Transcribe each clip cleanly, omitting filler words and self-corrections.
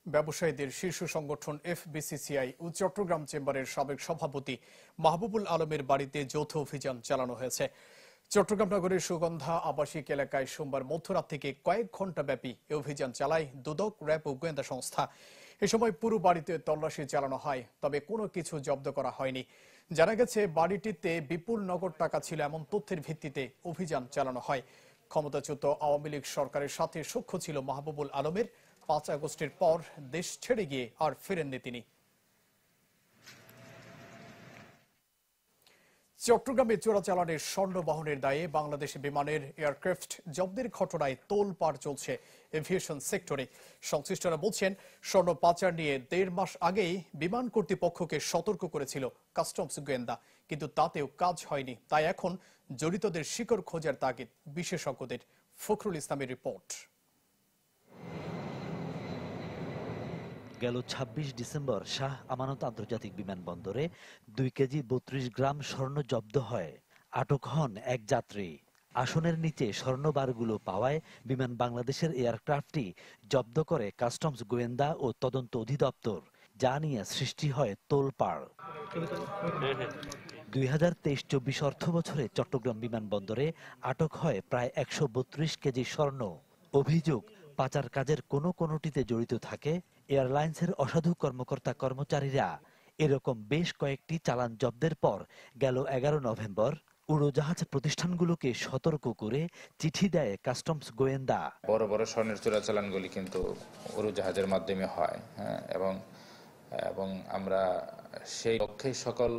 ব্যবসায়ীদের শীর্ষ সংগঠন এফবিসিসিআই ও চট্টগ্রাম চেম্বারের সাবেক সভাপতি মাহবুবুল আলমের বাড়িতে যৌথ অভিযান চালানো হয়েছে। চট্টগ্রাম নগরের সুগন্ধা আবাসিক এলাকায় সোমবার মধ্যরাত থেকে কয়েক ঘণ্টা ব্যাপী এই অভিযান চালায় দুদক, র্যাব ও গোয়েন্দা সংস্থা। এ সময় পুরো বাড়িতে তল্লাশি চালানো হয়, তবে কোনো কিছু জব্দ করা হয়নি। জানা গেছে, বাড়িটিতে বিপুল নগদ টাকা ছিল এমন তথ্যের ভিত্তিতে অভিযান চালানো হয়। ক্ষমতাচ্যুত আওয়ামী লীগ সরকারের সাথে সখ্য ছিল মাহবুবুল আলমের। 5 আগস্টের পর দেশ ছেড়ে গিয়ে আর ফেরেননি তিনি। চট্টগ্রামে চোরাচালানের স্বর্ণ বহনের দায়ে বাংলাদেশ বিমানের এয়ারক্রাফট জব্দের ঘটনায় তোলপাড় চলছে এভিয়েশন সেক্টরে। সংশ্লিষ্টরা বলছেন, স্বর্ণ পাচার নিয়ে 1.5 মাস আগেই বিমান কর্তৃপক্ষকে সতর্ক করেছিল কাস্টমস গোয়েন্দা, কিন্তু তাতেও কাজ হয়নি। তাই এখন জড়িতদের শিকড় খোঁজার তাগিদ বিশেষজ্ঞদের। ফখরুল ইসলামের রিপোর্ট। গেল 26 ডিসেম্বর শাহ আমানত আন্তর্জাতিক বিমানবন্দরে 2 কেজি 32 গ্রাম স্বর্ণ জব্দ হয়। আটক হন এক যাত্রী। আসনের নিচে স্বর্ণবারগুলো পাওয়ায় বিমান বাংলাদেশের এয়ারক্রাফটটি জব্দ করে কাস্টমস গোয়েন্দা ও তদন্ত অধিদপ্তর, যা নিয়ে সৃষ্টি হয় তোলপাড়। 2023-24 অর্থ বছরে চট্টগ্রাম বিমানবন্দরে আটক হয় প্রায় 132 কেজি স্বর্ণ। অভিযোগ, পাচার কাজের কোনোটিতে জড়িত থাকে এয়ারলাইন্সের অসাধু কর্মকর্তা-কর্মচারীরা। এরকম বেশ কয়েকটি চালান জব্দের পর গেল 11 নভেম্বর উড়োজাহাজ প্রতিষ্ঠানগুলোকে সতর্ক করে চিঠি দেয় কাস্টমস গোয়েন্দা। বড় বড় স্বর্ণের চোরাচালানগুলি কিন্তু উড়োজাহাজের মাধ্যমে হয়, এবং আমরা সেই লক্ষ্যে সকল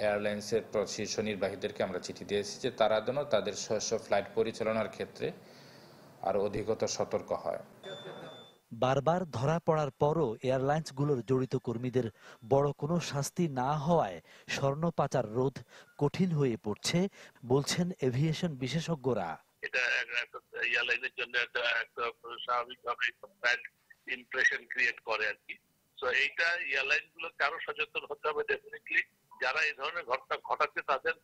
এয়ারলাইন্সের শীর্ষ নির্বাহীদেরকে আমরা চিঠি দিয়েছি যে তারা যেন তাদের স্ব ফ্লাইট পরিচালনার ক্ষেত্রে আরো অধিকতর সতর্ক হয়। বারবার ধরা পড়ার পরও এয়ারলাইন্সগুলোর জড়িত কর্মীদের বড় কোনো শাস্তি না হওয়ায় স্বর্ণ পাচার রোধ কঠিন হয়ে পড়ছে বলছেন এভিয়েশন বিশেষজ্ঞরা। এটা এয়ারলাইনের জন্য একটা স্বাভাবিকভাবে ব্যাড ইমপ্রেশন ক্রিয়েট করে আর কি। তো এইটা এয়ারলাইনগুলোকে আরো সচেতন হতে হবে ডেফিনেটলি। যারা এই ধরনের ঘটনা ঘটাচ্ছে তাদের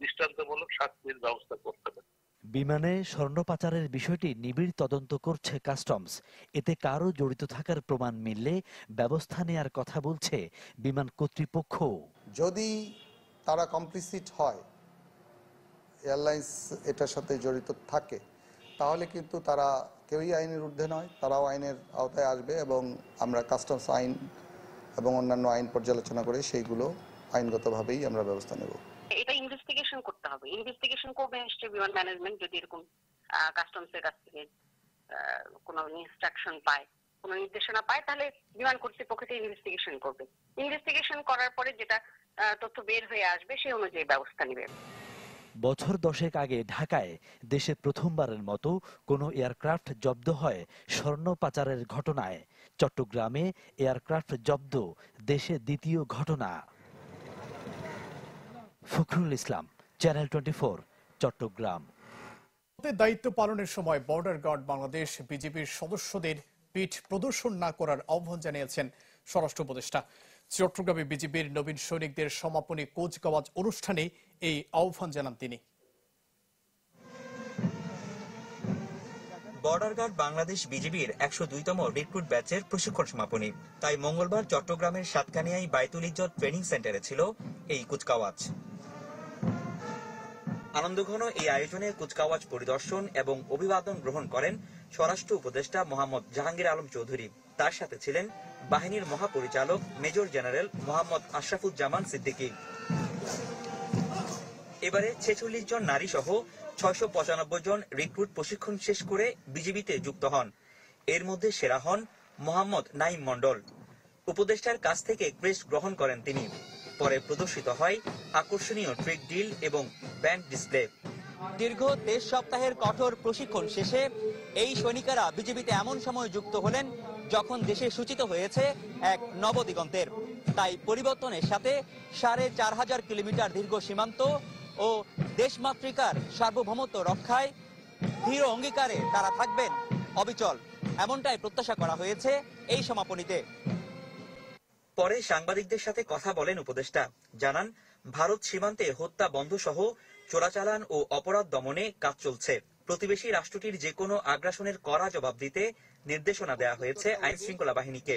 দৃষ্টান্তমূলক শাস্তির ব্যবস্থা করতে হবে। বিমানে স্বর্ণ পাচারের বিষয়টি নিবিড় তদন্ত করছে কাস্টমস। এতে কারো জড়িত থাকার প্রমাণ মিললে ব্যবস্থা নেয়ার কথা বলছে বিমান কর্তৃপক্ষ। যদি তারা কমপ্লিসিট হয়, এয়ারলাইন্স এটার সাথে জড়িত থাকে, তাহলে কিন্তু তারা কেউই আইনের ঊর্ধ্বে নয়, তারাও আইনের আওতায় আসবে এবং আমরা কাস্টমস আইন এবং অন্যান্য আইন পর্যালোচনা করে সেইগুলো আইনগতভাবেই আমরা ব্যবস্থা নেব। এটা ইনভেস্টিগেশন করতে হবে। ইনভেস্টিগেশন করবে নিশ্চয়ই বিমান ম্যানেজমেন্ট। যদি এরকম কাস্টমসের কাছ থেকে কোনো ইনস্ট্রাকশন পায়, কোনো নির্দেশনা পায়, তাহলে বিমান কর্তৃপক্ষকে ইনভেস্টিগেশন করবে। ইনভেস্টিগেশন করার পরে যেটা তথ্য বের হয়ে আসবে সেই অনুযায়ী ব্যবস্থা নেবে। বছর 10 আগে ঢাকায় দেশে প্রথমবারের মতো কোনো এয়ারক্রাফট জব্দ হয় স্বর্ণ পাচারের ঘটনায়। চট্টগ্রামে এয়ারক্রাফট জব্দ দেশে দ্বিতীয় ঘটনা। ফখরুল ইসলাম, চ্যানেল 24, চট্টগ্রাম। দায়িত্ব পালনের সময় বর্ডার গার্ড বাংলাদেশ বিজিবির সদস্যদের পিঠ প্রদর্শন না করার আহ্বান জানিয়েছেন স্বরাষ্ট্র উপদেষ্টা। চট্টগ্রামে বিজিবির নবীন সৈনিকদের সমাপনী কুচকাওয়াজ অনুষ্ঠানে এই আহ্বান জানান তিনি। বর্ডার গার্ড বাংলাদেশ বিজিবির 102তম রিক্রুট ব্যাচের প্রশিক্ষণ সমাপনী। তাই মঙ্গলবার চট্টগ্রামের সাতকানিয়ায় বাইতুল ইজ্জত ট্রেনিং সেন্টারে ছিল এই কুচকাওয়াজ। আনন্দঘন এই আয়োজনে কুচকাওয়াজ পরিদর্শন এবং অভিবাদন গ্রহণ করেন স্বরাষ্ট্র উপদেষ্টা মোহাম্মদ জাহাঙ্গীর আলম চৌধুরী। তার সাথে ছিলেন বাহিনীর মহাপরিচালক মেজর জেনারেল মোহাম্মদ আশরাফুজ্জামান সিদ্দিকী। এবারে 46 জন নারী সহ 695 জন রিক্রুট প্রশিক্ষণ শেষ করে বিজিবিতে যুক্ত হন। এর মধ্যে সেরা হন মোহাম্মদ নাইম মন্ডল। উপদেষ্টার কাছ থেকে ক্রেস্ট গ্রহণ করেন তিনি। পরে প্রদর্শিত হয় আকর্ষণীয় ট্রিক ডিল এবং ব্যান্ড ডিসপ্লে। দীর্ঘ 23 সপ্তাহের কঠোর প্রশিক্ষণ শেষে এই সৈনিকেরা বিজিবিতে এমন সময় যুক্ত হলেন যখন দেশে সূচিত হয়েছে এক নবদিগন্তের। তাই পরিবর্তনের সাথে 4500 কিলোমিটার দীর্ঘ সীমান্ত ও দেশমাতৃকার সার্বভৌমত্ব রক্ষায় দৃঢ় অঙ্গীকারে তারা থাকবেন অবিচল, এমনটাই প্রত্যাশা করা হয়েছে এই সমাপনীতে। পরে সাংবাদিকদের সাথে কথা বলেন উপদেষ্টা। জানান, ভারত সীমান্তে হত্যা বন্ধ সহ চোরাচালান ও অপরাধ দমনে কাজ চলছে। প্রতিবেশী রাষ্ট্রটির যে কোনো আগ্রাসনের কড়া জবাব দিতে নির্দেশনা দেওয়া হয়েছে আইন শৃঙ্খলা বাহিনীকে।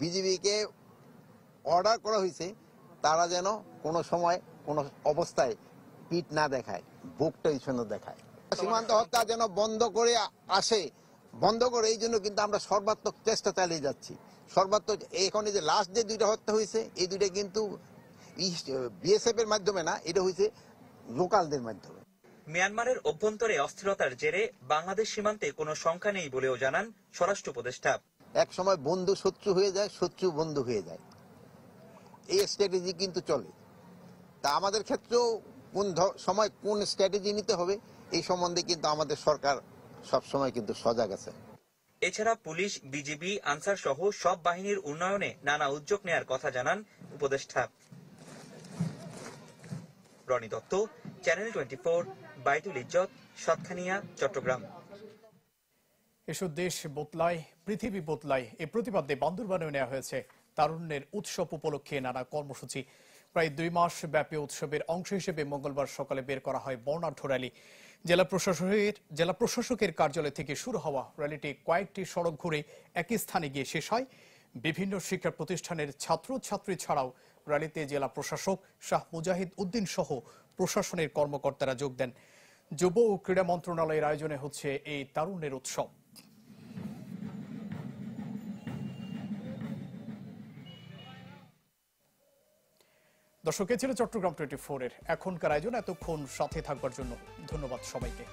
বিজিবিকে অর্ডার করা হয়েছে তারা যেন কোনো সময় কোনো অবস্থায় পিঠ না দেখায়, বুকটা পিছনে দেখায়। সীমান্ত হত্যা যেন বন্ধ করে আসে, বন্ধ করে এই জন্য কিন্তু আমরা সর্বাত্মক চেষ্টা চালিয়ে যাচ্ছি। সর্বাত্মক এখন যে লাস্ট যে 2টা হত্যা হয়েছে এই 2টা কিন্তু বিএসএফ এর মাধ্যমে না, এটা হয়েছে লোকালদের মাধ্যমে। মিয়ানমারের অভ্যন্তরে অস্থিরতার জেরে বাংলাদেশ সীমান্তে কোনো শঙ্কা নেই বলেও জানান স্বরাষ্ট্র উপদেষ্টা। এক সময় বন্ধু শত্রু হয়ে যায়, শত্রু বন্ধু হয়ে যায়, এই স্ট্র্যাটেজি কিন্তু চলে। তা আমাদের ক্ষেত্রেও কোন সময় কোন স্ট্র্যাটেজি নিতে হবে এই সম্বন্ধে কিন্তু আমাদের সরকার সবসময় কিন্তু সজাগ আছে। এছাড়া পুলিশ, বিজিবি, আনসার সহ সব বাহিনীর উন্নয়নে নানা উদ্যোগ নেয়ার কথা জানান উপদেষ্টা। রনি দত্ত, চ্যানেল 24, বাইতুল ইজ্জত, সাতখানিয়া, চট্টগ্রাম। এসো দেশ বদলায়, পৃথিবী বদলায় এ প্রতিবাদে বান্দরবানেও নেওয়া হয়েছে তারুণ্যের উৎসব উপলক্ষে নানা কর্মসূচি। প্রায় 2 মাস ব্যাপী উৎসবের অংশ হিসেবে মঙ্গলবার সকালে বের করা হয় বর্ণাঢ্য র্যালি। জেলা প্রশাসকের কার্যালয় থেকে শুরু হওয়া র্যালিটি কয়েকটি সড়ক ঘুরে একই স্থানে গিয়ে শেষ হয়। বিভিন্ন শিক্ষা প্রতিষ্ঠানের ছাত্রছাত্রী ছাড়াও র্যালিতে জেলা প্রশাসক শাহ মুজাহিদ উদ্দিন সহ প্রশাসনের কর্মকর্তারা যোগ দেন। যুব ও ক্রীড়া মন্ত্রণালয়ের আয়োজনে হচ্ছে এই তারুণ্যের উৎসব। দর্শক, ছিল চট্টগ্রাম 24 এর এখনকার আয়োজন। এতক্ষণ সাথে থাকবার জন্য ধন্যবাদ সবাইকে।